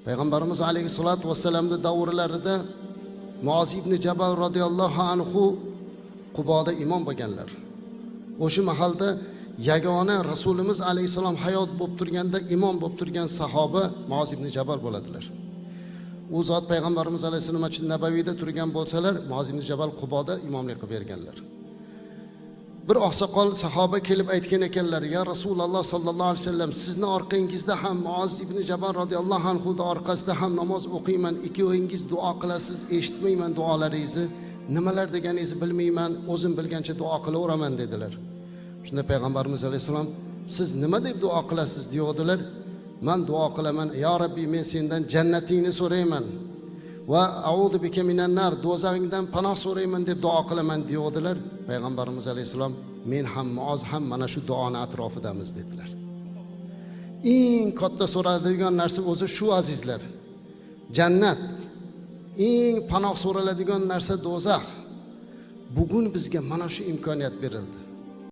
Payg'ambarimiz alayhissalatu vassalamning davrlarida Muoz ibn Jabal radhiyallohu anhu Quboda imom bo'lganlar. O'sha mahalda yagona Rasulimiz alayhissalom hayot bo'lib turganda imom bo'lib turgan sahoba Muoz ibn Jabal bo'ladilar. U zot payg'ambarimiz alayhissalom Masjid Nabaviyda turgan bo'lsalar, Muoz ibn Jabal Quboda imomlik qilib berganlar. Bir oqsoqol sahoba kelib aytgan ekanlar: "Ya Rasululloh sallallohu alayhi vasallam, sizni orqangizda ham Muoz ibn Jabal radhiyallohu anhu orqasida ham namoz o'qiyman. Ikkovingiz duo qilasiz, eshitmayman duolaringizni. Nimalar deganingizni bilmayman, o'zim bilgancha duo qilaveraman" dedilar. Shunda payg'ambarimiz alayhissalom: "Siz nima deb duo qilasiz?" deydilar. "Men duo qilaman, ya Rabbi, men sendan jannatingni so'rayman va a'udhu bika minan nar, do'zaxingdan panoh so'rayman deb duo qilaman" deydilar. Payg'ambarimiz alayhissalom: "Men ham Muoz ham mana shu duoni atrofidamiz" dedilar. Eng katta so'raladigan narsa o'zi shu azizlar. Jannat. Eng panoh so'raladigan narsa do'zax. Bugun bizga mana shu imkoniyat berildi.